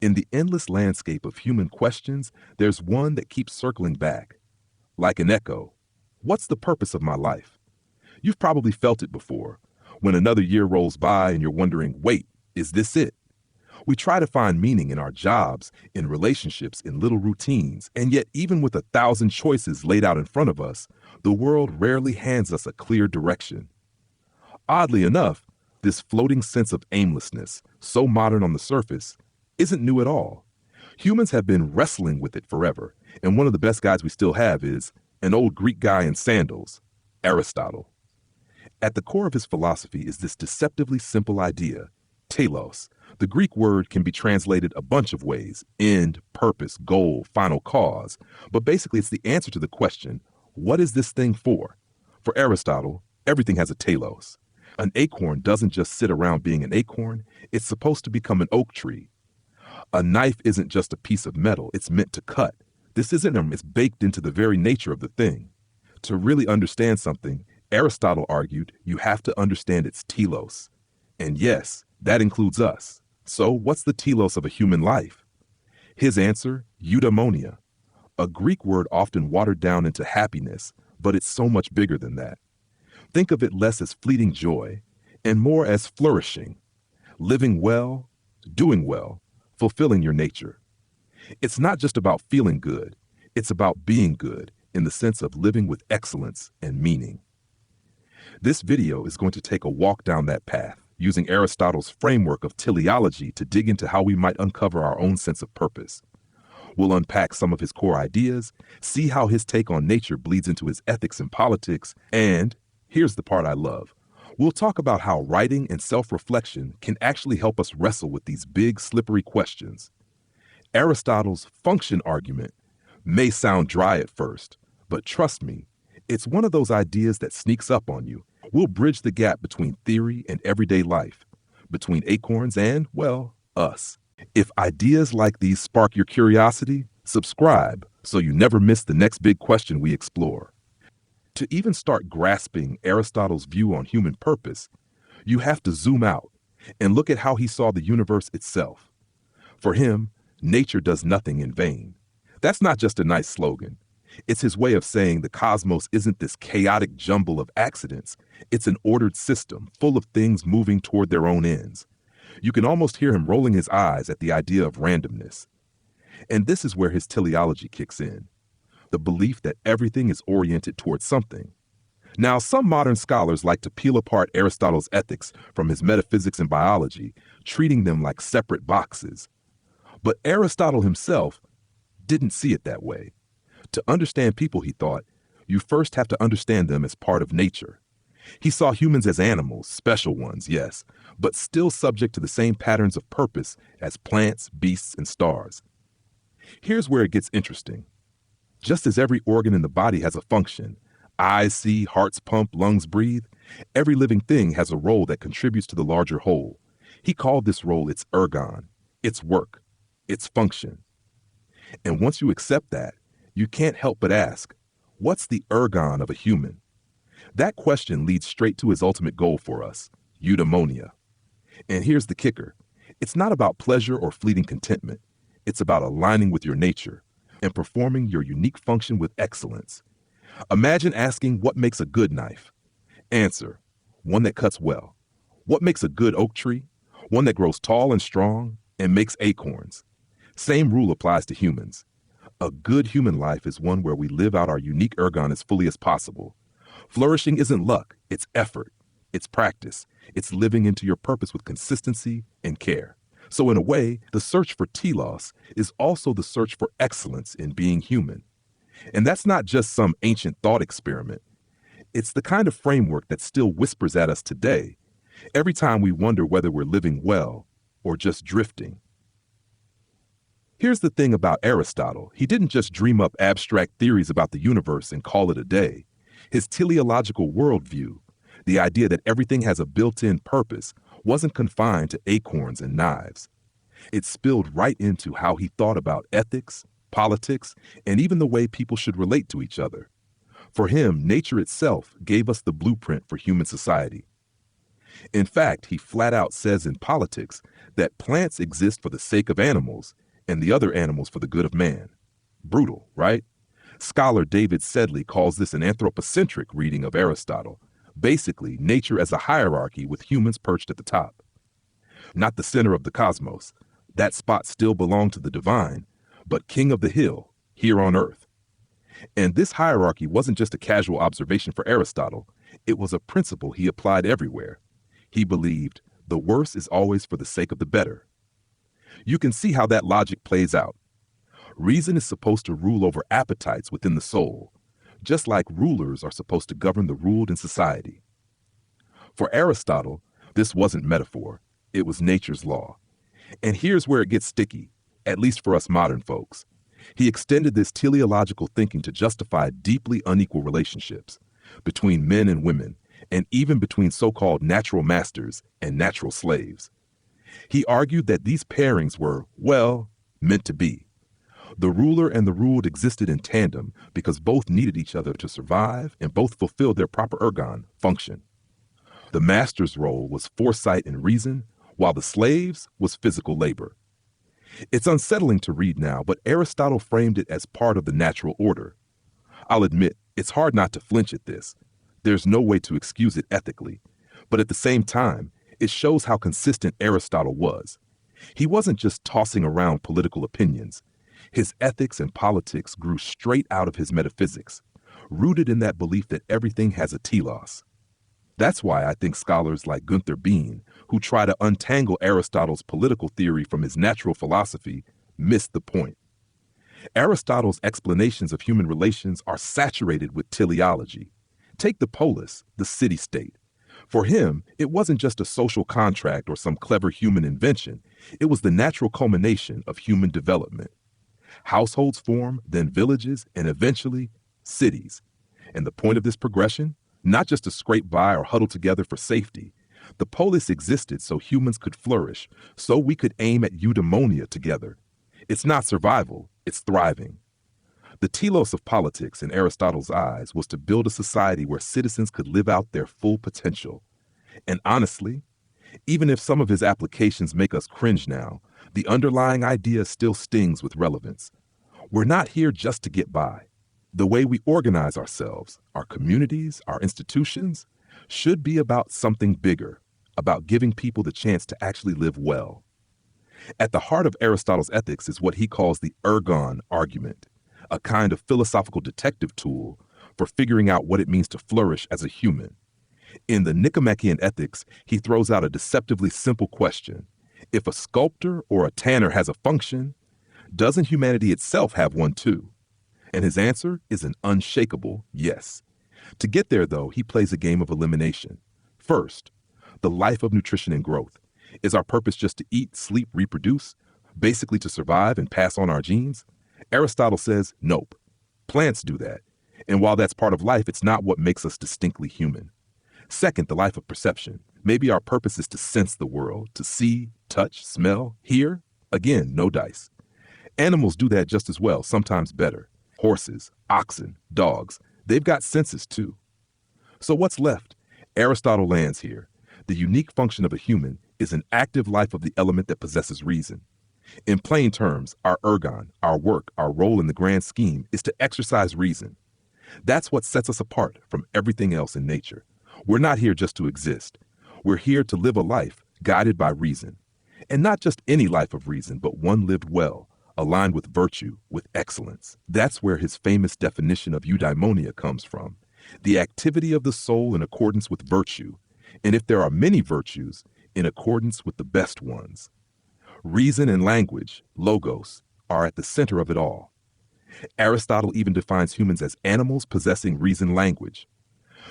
In the endless landscape of human questions, there's one that keeps circling back. Like an echo. What's the purpose of my life? You've probably felt it before. When another year rolls by and you're wondering, wait, is this it? We try to find meaning in our jobs, in relationships, in little routines, and yet even with 1,000 choices laid out in front of us, the world rarely hands us a clear direction. Oddly enough, this floating sense of aimlessness, so modern on the surface, isn't new at all. Humans have been wrestling with it forever, and one of the best guides we still have is an old Greek guy in sandals, Aristotle. At the core of his philosophy is this deceptively simple idea, telos. The Greek word can be translated a bunch of ways, end, purpose, goal, final cause, but basically it's the answer to the question, what is this thing for? For Aristotle, everything has a telos. An acorn doesn't just sit around being an acorn, it's supposed to become an oak tree. A knife isn't just a piece of metal, it's meant to cut. This isn't it's baked into the very nature of the thing. To really understand something, Aristotle argued you have to understand its telos. And yes, that includes us. So what's the telos of a human life? His answer, eudaimonia, a Greek word often watered down into happiness, but it's so much bigger than that. Think of it less as fleeting joy and more as flourishing, living well, doing well, fulfilling your nature. It's not just about feeling good, it's about being good in the sense of living with excellence and meaning. This video is going to take a walk down that path, using Aristotle's framework of teleology to dig into how we might uncover our own sense of purpose. We'll unpack some of his core ideas, see how his take on nature bleeds into his ethics and politics, and, here's the part I love, we'll talk about how writing and self-reflection can actually help us wrestle with these big, slippery questions. Aristotle's function argument may sound dry at first, but trust me, it's one of those ideas that sneaks up on you. We'll bridge the gap between theory and everyday life, between acorns and, well, us. If ideas like these spark your curiosity, subscribe so you never miss the next big question we explore. To even start grasping Aristotle's view on human purpose, you have to zoom out and look at how he saw the universe itself. For him, nature does nothing in vain. That's not just a nice slogan. It's his way of saying the cosmos isn't this chaotic jumble of accidents. It's an ordered system full of things moving toward their own ends. You can almost hear him rolling his eyes at the idea of randomness. And this is where his teleology kicks in, the belief that everything is oriented towards something. Now, some modern scholars like to peel apart Aristotle's ethics from his metaphysics and biology, treating them like separate boxes. But Aristotle himself didn't see it that way. To understand people, he thought, you first have to understand them as part of nature. He saw humans as animals, special ones, yes, but still subject to the same patterns of purpose as plants, beasts, and stars. Here's where it gets interesting. Just as every organ in the body has a function, eyes see, hearts pump, lungs breathe, every living thing has a role that contributes to the larger whole. He called this role its ergon, its work, its function. And once you accept that, you can't help but ask, what's the ergon of a human? That question leads straight to his ultimate goal for us, eudaimonia. And here's the kicker. It's not about pleasure or fleeting contentment. It's about aligning with your nature and performing your unique function with excellence. Imagine asking what makes a good knife. Answer, one that cuts well. What makes a good oak tree? One that grows tall and strong and makes acorns. Same rule applies to humans. A good human life is one where we live out our unique ergon as fully as possible. Flourishing isn't luck, it's effort, it's practice, it's living into your purpose with consistency and care. So in a way, the search for telos is also the search for excellence in being human. And that's not just some ancient thought experiment. It's the kind of framework that still whispers at us today, every time we wonder whether we're living well or just drifting. Here's the thing about Aristotle. He didn't just dream up abstract theories about the universe and call it a day. His teleological worldview, the idea that everything has a built-in purpose, wasn't confined to acorns and knives. It spilled right into how he thought about ethics, politics, and even the way people should relate to each other. For him, nature itself gave us the blueprint for human society. In fact, he flat out says in Politics that plants exist for the sake of animals and the other animals for the good of man. Brutal, right? Scholar David Sedley calls this an anthropocentric reading of Aristotle, basically nature as a hierarchy with humans perched at the top. Not the center of the cosmos. That spot still belonged to the divine, but king of the hill, here on earth. And this hierarchy wasn't just a casual observation for Aristotle, it was a principle he applied everywhere. He believed the worse is always for the sake of the better. You can see how that logic plays out. Reason is supposed to rule over appetites within the soul, just like rulers are supposed to govern the ruled in society. For Aristotle, this wasn't metaphor, it was nature's law. And here's where it gets sticky, at least for us modern folks. He extended this teleological thinking to justify deeply unequal relationships between men and women, and even between so-called natural masters and natural slaves. He argued that these pairings were, well, meant to be. The ruler and the ruled existed in tandem because both needed each other to survive and both fulfilled their proper ergon function. The master's role was foresight and reason, while the slave's was physical labor. It's unsettling to read now, but Aristotle framed it as part of the natural order. I'll admit, it's hard not to flinch at this. There's no way to excuse it ethically. But at the same time, it shows how consistent Aristotle was. He wasn't just tossing around political opinions. His ethics and politics grew straight out of his metaphysics, rooted in that belief that everything has a telos. That's why I think scholars like Gunther Bean, who try to untangle Aristotle's political theory from his natural philosophy, miss the point. Aristotle's explanations of human relations are saturated with teleology. Take the polis, the city-state. For him, it wasn't just a social contract or some clever human invention. It was the natural culmination of human development. Households form, then villages, and eventually, cities. And the point of this progression? Not just to scrape by or huddle together for safety. The polis existed so humans could flourish, so we could aim at eudaimonia together. It's not survival, it's thriving. The telos of politics in Aristotle's eyes was to build a society where citizens could live out their full potential. And honestly, even if some of his applications make us cringe now, the underlying idea still stings with relevance. We're not here just to get by. The way we organize ourselves, our communities, our institutions, should be about something bigger, about giving people the chance to actually live well. At the heart of Aristotle's ethics is what he calls the Ergon Argument, a kind of philosophical detective tool for figuring out what it means to flourish as a human. In the Nicomachean Ethics, he throws out a deceptively simple question. If a sculptor or a tanner has a function, doesn't humanity itself have one too? And his answer is an unshakable yes. To get there, though, he plays a game of elimination. First, the life of nutrition and growth. Is our purpose just to eat, sleep, reproduce, basically to survive and pass on our genes? Aristotle says, nope. Plants do that. And while that's part of life, it's not what makes us distinctly human. Second, the life of perception. Maybe our purpose is to sense the world, to see, touch, smell, hear. Again, no dice. Animals do that just as well, sometimes better. Horses, oxen, dogs, they've got senses too. So what's left? Aristotle lands here. The unique function of a human is an active life of the element that possesses reason. In plain terms, our ergon, our work, our role in the grand scheme is to exercise reason. That's what sets us apart from everything else in nature. We're not here just to exist. We're here to live a life guided by reason. And not just any life of reason, but one lived well, aligned with virtue, with excellence. That's where his famous definition of eudaimonia comes from. The activity of the soul in accordance with virtue. And if there are many virtues, in accordance with the best ones. Reason and language, logos, are at the center of it all. Aristotle even defines humans as animals possessing reason language.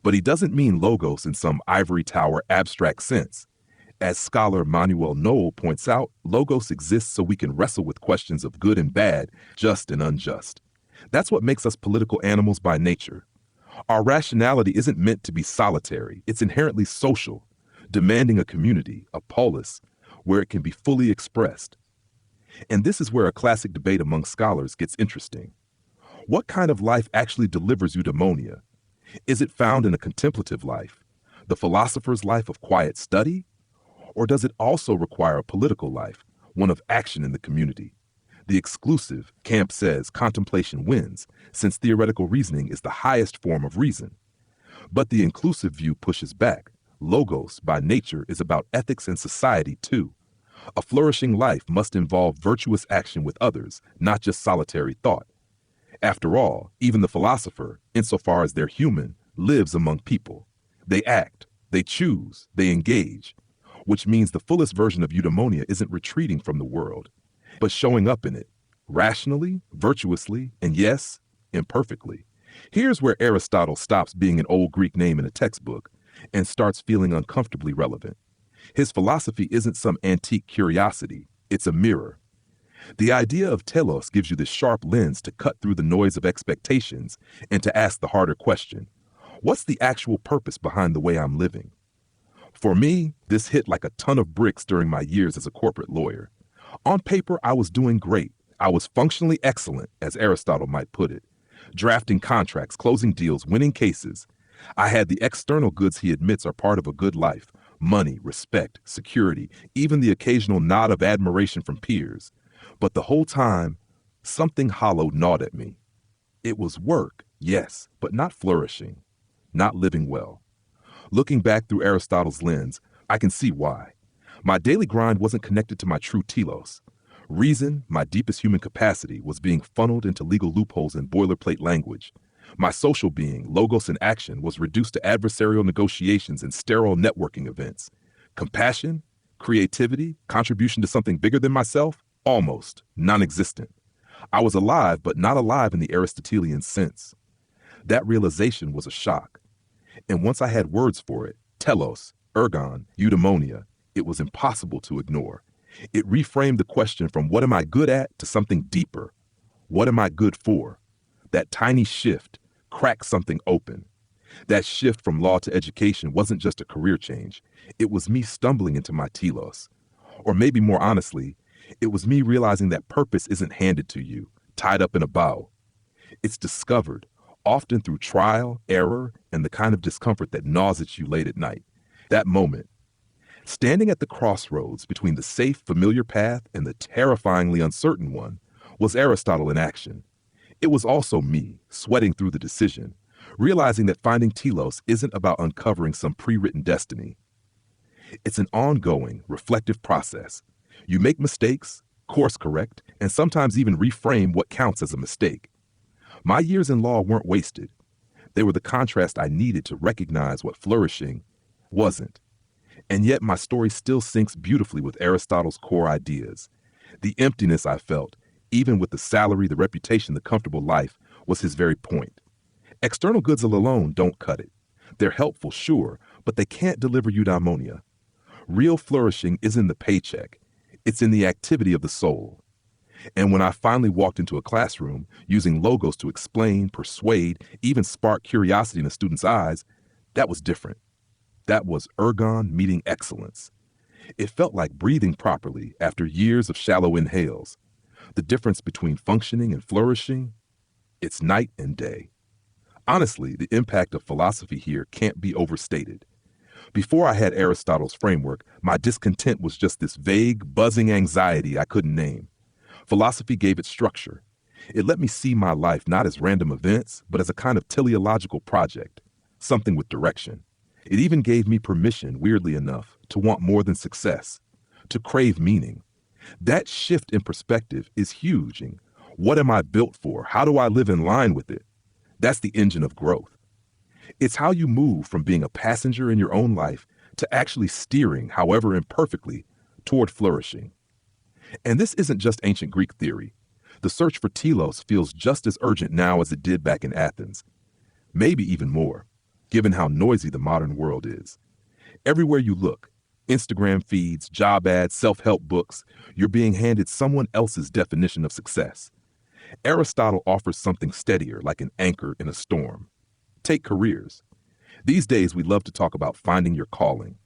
But he doesn't mean logos in some ivory tower abstract sense. As scholar Manuel Noel points out, logos exists so we can wrestle with questions of good and bad, just and unjust. That's what makes us political animals by nature. Our rationality isn't meant to be solitary. It's inherently social, demanding a community, a polis, where it can be fully expressed. And this is where a classic debate among scholars gets interesting. What kind of life actually delivers eudaimonia? Is it found in a contemplative life, The philosopher's life of quiet study? Or does it also require a political life, one of action in the community? The exclusive camp says contemplation wins, since theoretical reasoning is the highest form of reason. But the inclusive view pushes back. Logos, by nature, is about ethics and society, too. A flourishing life must involve virtuous action with others, not just solitary thought. After all, even the philosopher, insofar as they're human, lives among people. They act, they choose, they engage, which means the fullest version of eudaimonia isn't retreating from the world, but showing up in it, rationally, virtuously, and yes, imperfectly. Here's where Aristotle stops being an old Greek name in a textbook and starts feeling uncomfortably relevant. His philosophy isn't some antique curiosity, it's a mirror. The idea of telos gives you this sharp lens to cut through the noise of expectations and to ask the harder question: what's the actual purpose behind the way I'm living? For me, this hit like a ton of bricks during my years as a corporate lawyer. On paper, I was doing great. I was functionally excellent, as Aristotle might put it. Drafting contracts, closing deals, winning cases. I had the external goods he admits are part of a good life: money, respect, security, even the occasional nod of admiration from peers. But the whole time, something hollow gnawed at me. It was work, yes, but not flourishing, not living well. Looking back through Aristotle's lens, I can see why. My daily grind wasn't connected to my true telos. Reason, my deepest human capacity, was being funneled into legal loopholes and boilerplate language. My social being, logos in action, was reduced to adversarial negotiations and sterile networking events. Compassion, creativity, contribution to something bigger than myself? Almost non-existent. I was alive, but not alive in the Aristotelian sense. That realization was a shock. And once I had words for it, telos, ergon, eudaimonia, it was impossible to ignore. It reframed the question from what am I good at to something deeper. What am I good for? That tiny shift cracked something open. That shift from law to education wasn't just a career change. It was me stumbling into my telos. Or maybe more honestly, it was me realizing that purpose isn't handed to you, tied up in a bow. It's discovered, often through trial, error, and the kind of discomfort that gnaws at you late at night. That moment, standing at the crossroads between the safe, familiar path and the terrifyingly uncertain one, was Aristotle in action. It was also me, sweating through the decision, realizing that finding telos isn't about uncovering some pre-written destiny. It's an ongoing, reflective process. You make mistakes, course correct, and sometimes even reframe what counts as a mistake. My years in law weren't wasted. They were the contrast I needed to recognize what flourishing wasn't. And yet my story still syncs beautifully with Aristotle's core ideas. The emptiness I felt, even with the salary, the reputation, the comfortable life, was his very point. External goods alone don't cut it. They're helpful, sure, but they can't deliver eudaimonia. Real flourishing isn't in the paycheck. It's in the activity of the soul. And when I finally walked into a classroom, using logos to explain, persuade, even spark curiosity in a student's eyes, that was different. That was ergon meeting excellence. It felt like breathing properly after years of shallow inhales. The difference between functioning and flourishing, it's night and day. Honestly, the impact of philosophy here can't be overstated. Before I had Aristotle's framework, my discontent was just this vague, buzzing anxiety I couldn't name. Philosophy gave it structure. It let me see my life not as random events, but as a kind of teleological project, something with direction. It even gave me permission, weirdly enough, to want more than success, to crave meaning. That shift in perspective is huge. And what am I built for? How do I live in line with it? That's the engine of growth. It's how you move from being a passenger in your own life to actually steering, however imperfectly, toward flourishing. And this isn't just ancient Greek theory. The search for telos feels just as urgent now as it did back in Athens. Maybe even more, given how noisy the modern world is. Everywhere you look, Instagram feeds, job ads, self-help books, you're being handed someone else's definition of success. Aristotle offers something steadier, like an anchor in a storm. Take careers. These days, we love to talk about finding your calling.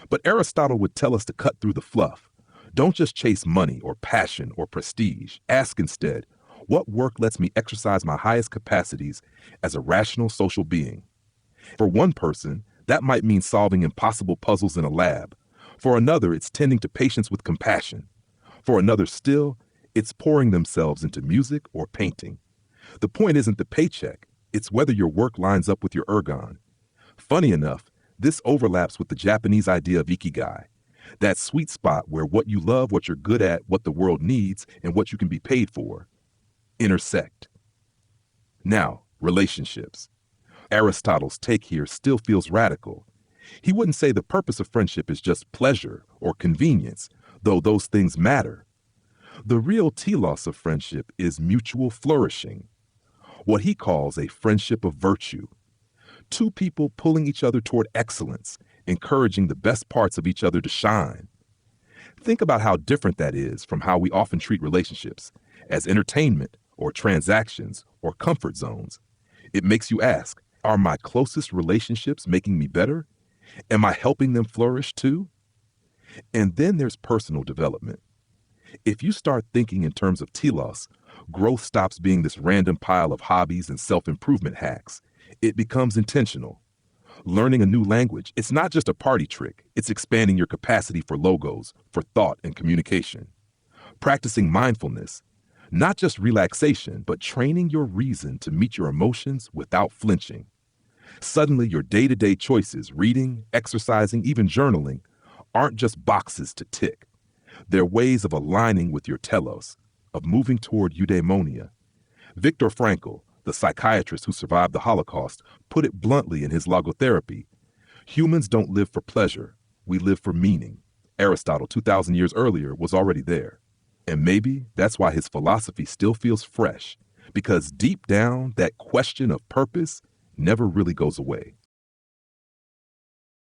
But Aristotle would tell us to cut through the fluff. Don't just chase money or passion or prestige. Ask instead, what work lets me exercise my highest capacities as a rational social being? For one person, that might mean solving impossible puzzles in a lab. For another, it's tending to patients with compassion. For another still, it's pouring themselves into music or painting. The point isn't the paycheck, it's whether your work lines up with your ergon. Funny enough, this overlaps with the Japanese idea of Ikigai, that sweet spot where what you love, what you're good at, what the world needs, and what you can be paid for intersect. Now, relationships. Aristotle's take here still feels radical. He wouldn't say the purpose of friendship is just pleasure or convenience, though those things matter. The real telos of friendship is mutual flourishing, what he calls a friendship of virtue. Two people pulling each other toward excellence, encouraging the best parts of each other to shine. Think about how different that is from how we often treat relationships, as entertainment or transactions or comfort zones. It makes you ask, are my closest relationships making me better? Am I helping them flourish too? And then there's personal development. If you start thinking in terms of telos, growth stops being this random pile of hobbies and self-improvement hacks. It becomes intentional. Learning a new language, it's not just a party trick, it's expanding your capacity for logos, for thought and communication. Practicing mindfulness, not just relaxation, but training your reason to meet your emotions without flinching. Suddenly, your day-to-day choices, reading, exercising, even journaling, aren't just boxes to tick. They're ways of aligning with your telos, of moving toward eudaimonia. Viktor Frankl, the psychiatrist who survived the Holocaust, put it bluntly in his logotherapy. Humans don't live for pleasure, we live for meaning. Aristotle, 2,000 years earlier, was already there. And maybe that's why his philosophy still feels fresh, because deep down, that question of purpose never really goes away.